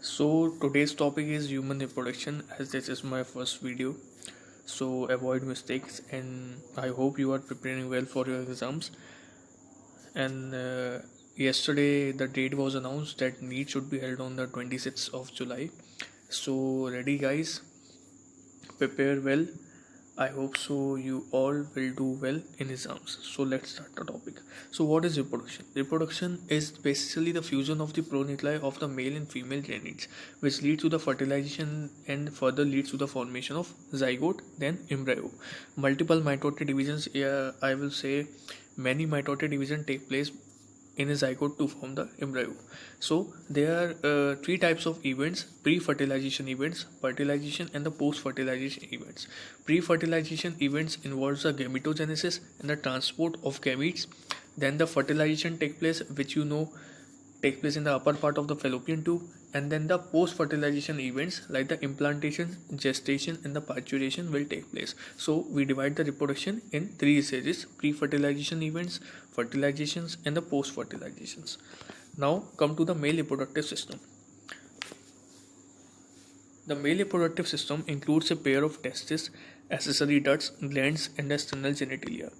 So today's topic is human reproduction as this is my first video. So avoid mistakes and I hope you are preparing well for your exams. And yesterday the date was announced that NEET should be held on the 26th of July. So ready guys, prepare well. I hope so you all will do well in exams. So let's start the topic. So what is reproduction? Reproduction is basically the fusion of the pronuclei of the male and female genitals, which leads to the fertilization and further leads to the formation of zygote, then embryo. Multiple mitotic divisions, I will say many mitotic divisions take place in a zygote to form the embryo. So there are three types of events: pre-fertilization events, fertilization, and the post-fertilization events. Pre-fertilization events involves the gametogenesis and the transport of gametes. Then the fertilization take place, which take place in the upper part of the fallopian tube, and then the post-fertilization events like the implantation, gestation, and the parturition will take place. So we divide the reproduction in three stages: pre-fertilization events, fertilizations, and the post-fertilizations. Now come to the male reproductive system. The male reproductive system includes a pair of testes, accessory ducts, glands, and the external genitalia.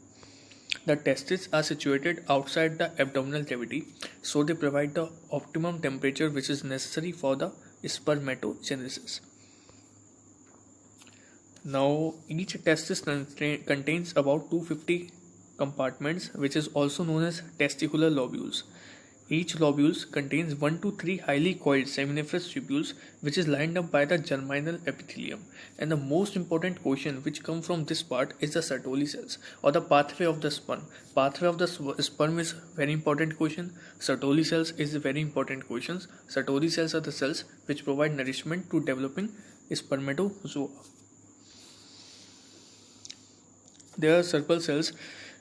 The testes are situated outside the abdominal cavity, so they provide the optimum temperature which is necessary for the spermatogenesis. Now, each testis contains about 250 compartments, which is also known as testicular lobules. Each lobule contains 1 to 3 highly coiled seminiferous tubules, which is lined up by the germinal epithelium. And the most important question which comes from this part is the Sertoli cells or the pathway of the sperm. Pathway of the sperm is very important question. Sertoli cells is a very important question. Sertoli cells are the cells which provide nourishment to developing spermatozoa. There are Serpal cells,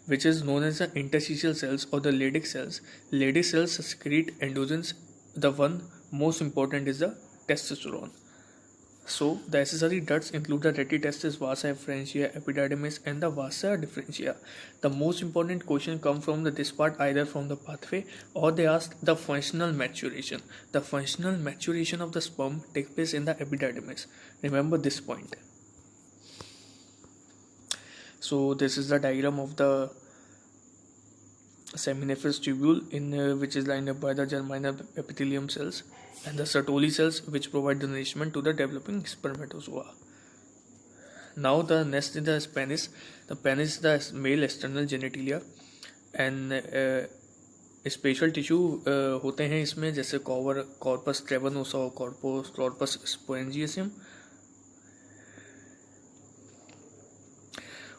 which is known as the interstitial cells or the Leydig cells. Leydig cells secrete androgens. The one most important is the testosterone. So the accessory ducts include the retitestis, vasa efferentia, epididymis, and the vasa differentia. The most important question comes from this part, either from the pathway or they ask the functional maturation. The functional maturation of the sperm takes place in the epididymis. Remember this point. So this is the diagram of the seminiferous tubule which is lined up by the germinal epithelium cells and the Sertoli cells which provide the nourishment to the developing spermatozoa. Now the next is the penis. The penis is the male external genitalia and special tissue होते हैं इसमें, जैसे corpus ट्रेवनोसा और corpus स्पोरेंजियसम,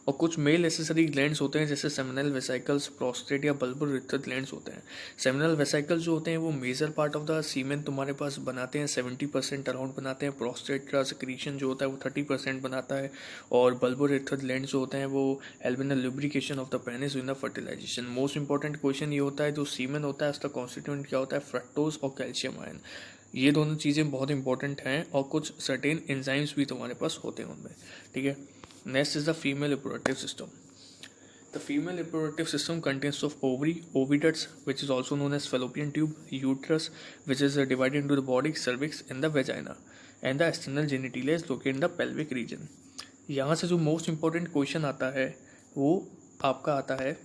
और कुछ male accessory glands होते हैं जैसे सेमिनल वेसिकल्स, प्रोस्टेट या बल्बोरेथ्रल ग्लैंड्स होते हैं. सेमिनल वेसिकल्स जो होते हैं वो major part of the semen तुम्हारे पास बनाते हैं, 70% अराउंड बनाते हैं. प्रोस्टेट का सिक्रीशन जो होता है वो 30% बनाता है, और बल्बोरेथ्रल ग्लैंड्स जो होते हैं वो एल्बिनल lubrication of the penis in the fertilization. Most important question ये होता है, जो सीमेन होता है उसका कॉन्स्टिट्यूएंट क्या होता है, फ्रक्टोज और कैल्शियम आयन. ये दोनों चीज़ें बहुत इंपॉर्टेंट हैं और कुछ सर्टेन एंजाइम्स भी तुम्हारे पास होते हैं उनमें. ठीक है. Next is the female reproductive system. The female reproductive system consists of ovary, oviducts, which is also known as fallopian tube, uterus, which is divided into the body, cervix, and the vagina, and the external genitalia is located in the pelvic region. यहाँ से जो most important question आता है वो आपका आता है,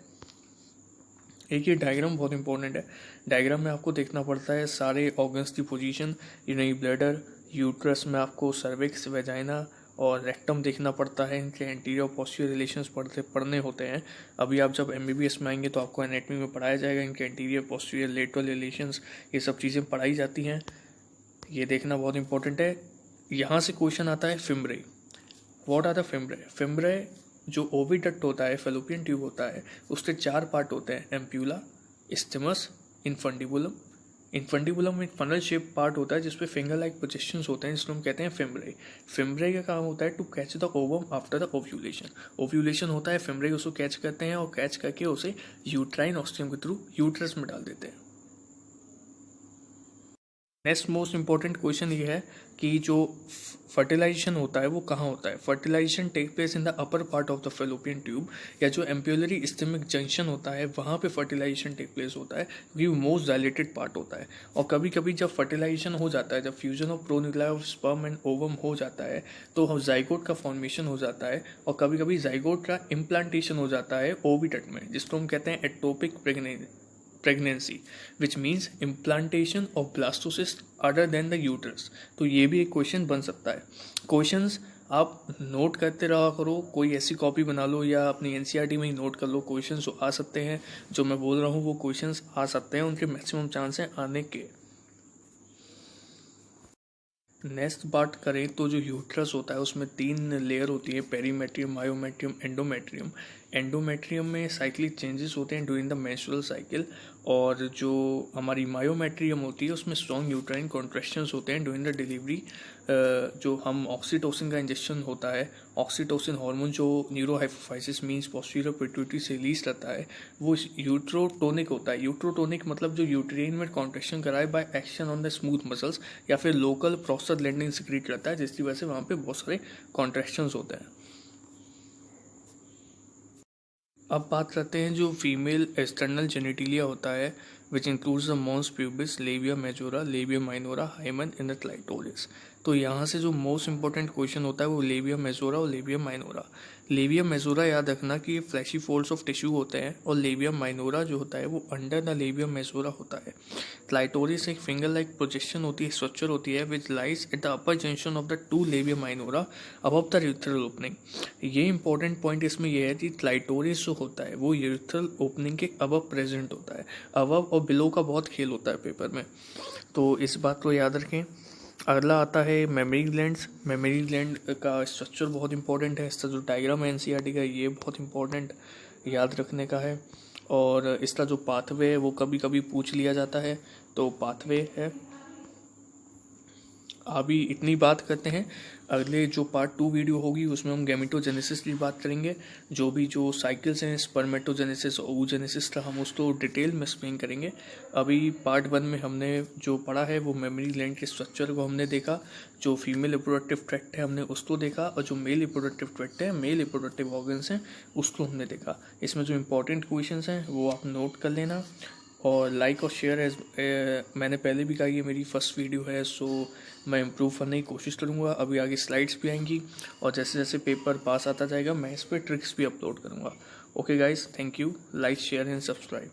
एक ये डायग्राम बहुत इंपॉर्टेंट है. डायग्राम में आपको देखना पड़ता है सारे ऑर्गन्स की पोजीशन, यानी ब्लैडर, यूट्रस में आपको सर्विक्स, वेजाइना और रेक्टम देखना पड़ता है. इनके एंटीरियर और पोस्टीरियर रिलेशंस पढ़ने होते हैं. अभी आप जब एमबीबीएस में आएंगे तो आपको एनाटमी में पढ़ाया जाएगा इनके एंटीरियर, पोस्टीरियर, लेटरल रिलेशंस, ये सब चीज़ें पढ़ाई जाती हैं. ये देखना बहुत इंपॉर्टेंट है. यहाँ से क्वेश्चन आता है fimbriae. What are the fimbriae? Fimbriae जो ओविडक्ट होता है, फेलोपियन ट्यूब होता है, उसके 4 पार्ट होते हैं: एम्प्यूला, इस्थमस, इनफंडिबुलम. इनफंडिबुलम में फनल शेप पार्ट होता है जिसपे फिंगर लाइक पोजिशंस होते हैं, जिसको हम कहते हैं फिम्ब्रे. फिम्ब्रे का काम होता है to catch the ovum after the ovulation. Ovulation होता है, फिम्ब्रे उसको कैच करते हैं और कैच करके उसे यूट्राइन ऑस्टियम के थ्रू यूट्रस में डाल देते हैं. नेक्स्ट मोस्ट इम्पॉर्टेंट क्वेश्चन ये है कि जो फर्टिलाइजेशन होता है वो कहाँ होता है। Fertilization take place in the upper part of the fallopian tube, या जो एम्प्यूलरी इस्टेमिक जंक्शन होता है वहाँ पे फर्टिलाइजेशन टेक प्लेस होता है, क्योंकि वो मोस्ट डायलेटेड पार्ट होता है। और कभी कभी जब फर्टिलाइजेशन हो जाता है, जब fusion of pronuclei of sperm and ovum हो जाता है, तो जाइगोट का फॉर्मेशन हो जाता है, और कभी कभी जाइगोट का इम्प्लांटेशन हो जाता है ओविडक्ट में, जिसको हम कहते हैं ectopic pregnancy, which means implantation of blastocyst other than the uterus। तो ये भी एक क्वेश्चन बन सकता है। क्वेश्चंस आप नोट करते रहा करो, कोई ऐसी कॉपी बना लो या अपनी एनसीईआरटी में ही नोट कर लो। क्वेश्चंस आ सकते हैं, जो मैं बोल रहा हूँ वो क्वेश्चंस आ सकते हैं, उनके मैक्सिमम चांस हैं आने के। नेक्स्ट बात करें तो जो यूट्रस होता है उसमें 3 लेयर होती है, पेरीमेट्रियम, मायोमेट्रियम, एंडोमेट्रियम। एंडोमेट्रियम में साइक्लिक चेंजेस होते हैं ड्यूरिंग द मेंस्ट्रुअल साइकिल, और जो हमारी मायोमेट्रियम होती है उसमें स्ट्रॉन्ग यूट्राइन कॉन्ट्रैक्शंस होते हैं ड्यूरिंग द डिलीवरी। जो हम ऑक्सीटोसिन का इंजेक्शन होता है, ऑक्सीटोसिन हार्मोन जो न्यूरोहाइपोफाइसिस मींस पोस्टीरियर पिट्यूटरी से रिलीज रहता है, वो यूट्रोटोनिक होता है। यूट्रोटोनिक मतलब जो यूट्रेन में कॉन्ट्रैक्शन कराए by action on the smooth muscles, या फिर लोकल प्रोस्टाग्लैंडिन सिक्रीट रहता है, जिसकी वजह से वहाँ पे बहुत सारे कॉन्ट्रैक्शंस होते हैं। अब बात करते हैं जो फीमेल एक्सटर्नल जेनिटिलिया होता है, which includes the mons pubis, labia majora, labia minora, hymen in the clitoris. तो यहाँ से जो मोस्ट इंपॉर्टेंट क्वेश्चन होता है वो लेबिया मेजोरा और लेबिया माइनोरा। लेबिया मेजोरा याद रखना कि ये फ्लैशी फोल्ड्स ऑफ टिश्यू होते हैं, और लेबिया माइनोरा जो होता है वो अंडर द लेबिया मेजोरा होता है। क्लाइटोरिस एक फिंगर लाइक प्रोजेक्शन होती है, स्ट्रक्चर होती है, which lies at the upper junction of the 2 labia minora above the urethral opening. ये इंपॉर्टेंट पॉइंट इसमें यह है कि क्लाइटोरिस जो होता है वो यूरेथ्रल ओपनिंग के अबव प्रेजेंट होता है। अबव और बिलो का बहुत खेल होता है पेपर में, तो इस बात को याद रखें। अगला आता है मेमोरी ग्लैंड्स। मेमोरी ग्लैंड का स्ट्रक्चर बहुत इंपॉर्टेंट है, इसका जो डायग्राम है एनसीईआरटी का ये बहुत इंपॉर्टेंट याद रखने का है। और इसका जो पाथवे है वो कभी कभी पूछ लिया जाता है, तो पाथवे है। अभी इतनी बात करते हैं, अगले जो पार्ट 2 वीडियो होगी उसमें हम गैमेटोजेनेसिस की बात करेंगे। जो साइकिल्स हैं, स्पर्मेटोजेनेसिस, ओवोजेनेसिस का, हम उसको डिटेल में एक्सप्लेन करेंगे। अभी पार्ट 1 में हमने जो पढ़ा है वो मेमोरी ग्लैंड के स्ट्रक्चर को हमने देखा, जो फीमेल रिप्रोडक्टिव ट्रैक्ट है हमने उसको देखा, और जो मेल रिप्रोडक्टिव ट्रैक्ट है, मेल रिप्रोडक्टिव ऑर्गन्स हैं, उसको हमने देखा। इसमें जो इंपॉर्टेंट क्वेश्चंस हैं वो आप नोट कर लेना, और लाइक और शेयर मैंने पहले भी कहा ये मेरी फर्स्ट वीडियो है, सो मैं इम्प्रूव करने की कोशिश करूँगा। अभी आगे स्लाइड्स भी आएंगी, और जैसे जैसे पेपर पास आता जाएगा मैं इस पर ट्रिक्स भी अपलोड करूँगा। Okay guys, thank you. Like, share and subscribe.